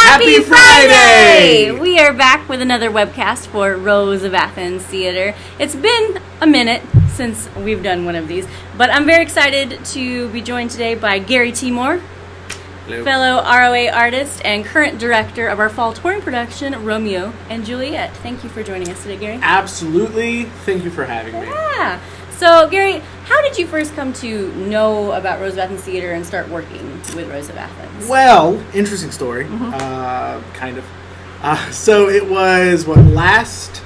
Happy Friday! We are back with another webcast for Rose of Athens Theater. It's been a minute since we've done one of these, but I'm very excited to be joined today by Gary Timor, Hello. fellow RoA artist and current director of our fall touring production, Romeo and Juliet. Thank you for joining us today, Gary. Absolutely. Thank you for having me. Yeah. So, Gary, how did you first come to know about Rose of Athens Theater and start working with Rose of Athens? Well, interesting story. Kind of. So it was, last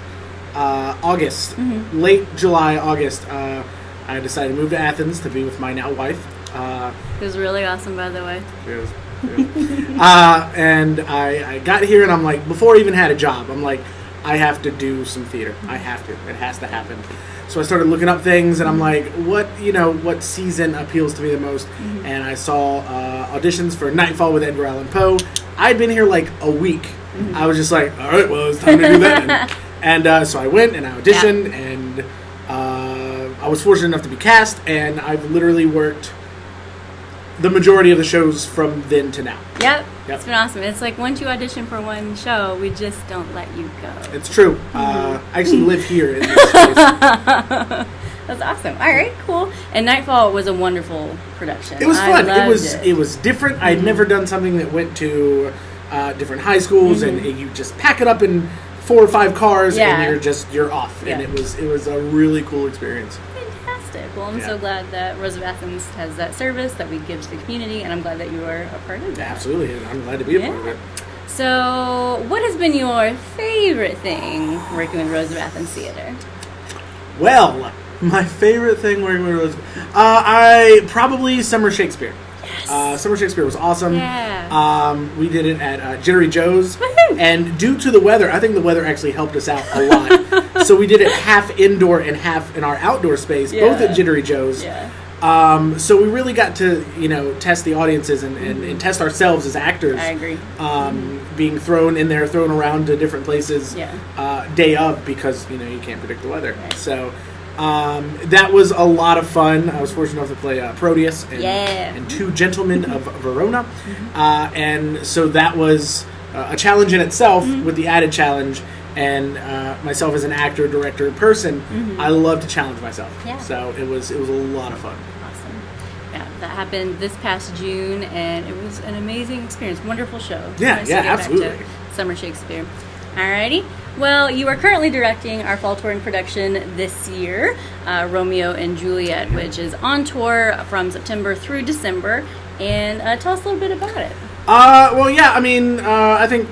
August, late July, August, I decided to move to Athens to be with my now wife. It was really awesome, by the way. And I got here and I'm like, before I even had a job, I'm like, I have to do some theater. I have to. It has to happen. So I started looking up things, and I'm like, what season appeals to me the most? And I saw auditions for Nightfall with Edgar Allan Poe. I'd been here like a week. I was just like, all right, well, it's time to do that. And so I went and I auditioned, and I was fortunate enough to be cast, and I've literally worked the majority of the shows from then to now. Yep. It's been awesome. It's like once you audition for one show, we just don't let you go. It's true. I actually live here in this space. That's awesome. All right, cool. And Nightfall was a wonderful production. It was fun. It was different. I'd never done something that went to different high schools, and you just pack it up in 4 or 5 cars, and you're off. And it was a really cool experience. Well, I'm so glad that Rose of Athens has that service that we give to the community, and I'm glad that you are a part of that. Absolutely. I'm glad to be a part of it. So, what has been your favorite thing working with Rose of Athens Theater? Well, my favorite thing working with Rose, I probably Summer Shakespeare. Yes. Summer Shakespeare was awesome. Yeah. We did it at Jittery Joe's. Woohoo! And due to the weather, I think the weather actually helped us out a lot. So we did it half indoor and half in our outdoor space, both at Jittery Joe's. Yeah. So we really got to, test the audiences and test ourselves as actors. I agree. Being thrown around to different places day of, because, you can't predict the weather. Right. So that was a lot of fun. I was fortunate enough to play Proteus and 2 gentlemen of Verona. And so that was a challenge in itself with the added challenge. And myself as an actor, director, person, I love to challenge myself. Yeah. So it was a lot of fun. Awesome. Yeah, that happened this past June, and it was an amazing experience. Wonderful show. Yeah, nice to get absolutely. Back to Summer Shakespeare. Alrighty. Well, you are currently directing our fall touring production this year, Romeo and Juliet, which is on tour from September through December. And tell us a little bit about it. I think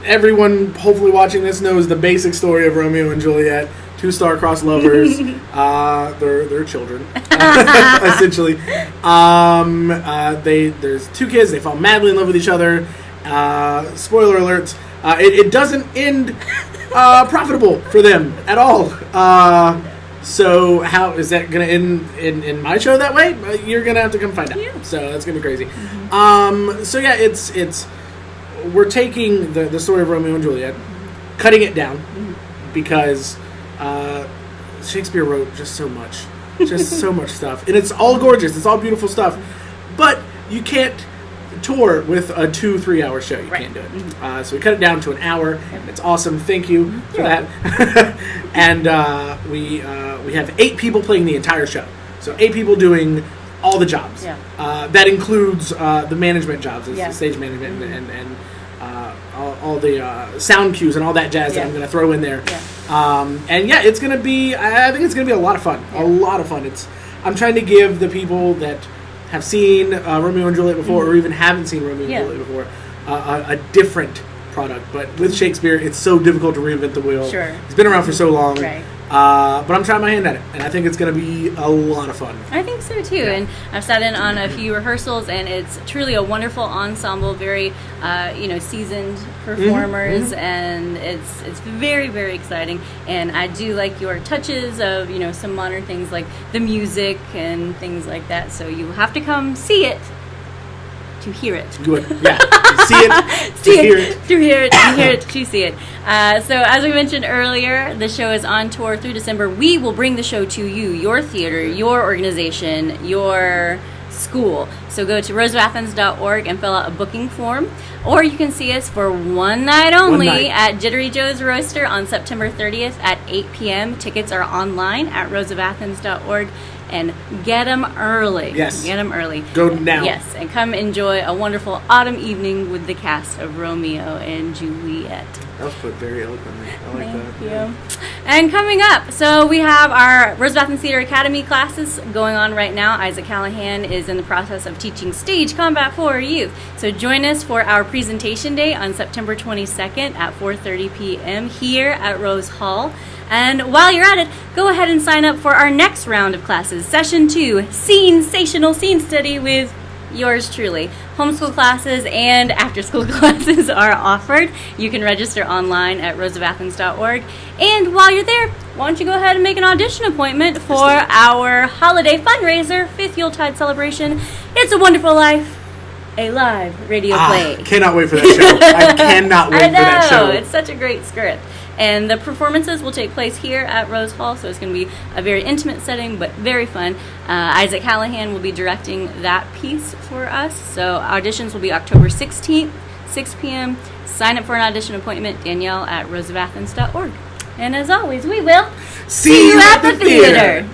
everyone hopefully watching this knows the basic story of Romeo and Juliet. 2 star-crossed lovers. They're children, essentially. There's 2 kids. They fall madly in love with each other. Spoiler alerts. It doesn't end profitable for them at all. So how is that going to end in my show that way? You're going to have to come find out. Yeah. So that's going to be crazy. It's we're taking the story of Romeo and Juliet, cutting it down, because Shakespeare wrote just so much. Just so much stuff. And it's all gorgeous. It's all beautiful stuff. But you can't tour with a 2-3 hour show. You can't do it. So we cut it down to an hour. It's awesome. Thank you for that. And we have 8 people playing the entire show. So 8 people doing all the jobs. Yeah. That includes the management jobs, the stage management and all the sound cues and all that jazz that I'm going to throw in there. Yeah. It's going to be, I think it's going to be a lot of fun. A lot of fun. I'm trying to give the people that have seen Romeo and Juliet before, or even haven't seen Romeo and Juliet before, a different product. But with Shakespeare, it's so difficult to reinvent the wheel. Sure. It's been around for so long. Right. But I'm trying my hand at it, and I think it's going to be a lot of fun. I think so too, and I've sat in on a few rehearsals, and it's truly a wonderful ensemble, very seasoned performers, and it's very, very exciting. And I do like your touches of some modern things like the music and things like that. So you have to come see it to hear it. Good, yeah. See it, to hear it. To hear it, to hear it, to see it. So as we mentioned earlier, the show is on tour through December. We will bring the show to you, your theater, your organization, your school. So go to roseofathens.org and fill out a booking form. Or you can see us for one night only at Jittery Joe's Roaster on September 30th at 8 p.m. Tickets are online at roseofathens.org. And get them early. Yes. Get them early. Go now. Yes, and come enjoy a wonderful autumn evening with the cast of Romeo and Juliet. That was put very eloquently. I like that. Thank you. And coming up, so we have our Rose of Athens Theater Academy classes going on right now. Isaac Callahan is in the process of teaching stage combat for youth. So join us for our presentation day on September 22nd at 4:30 p.m. here at Rose Hall. And while you're at it, go ahead and sign up for our next round of classes, Session 2, Sensational Scene Study with yours truly. Homeschool classes and after-school classes are offered. You can register online at roseofathens.org. And while you're there, why don't you go ahead and make an audition appointment for our holiday fundraiser, 5th Yuletide celebration. It's a Wonderful Life, a live radio play. Cannot wait for that show. I cannot wait for that show. It's such a great script. And the performances will take place here at Rose Hall, so it's going to be a very intimate setting, but very fun. Isaac Callahan will be directing that piece for us. So auditions will be October 16th, 6 p.m. Sign up for an audition appointment, Danielle at roseofathens.org. And as always, we will see you at the theater.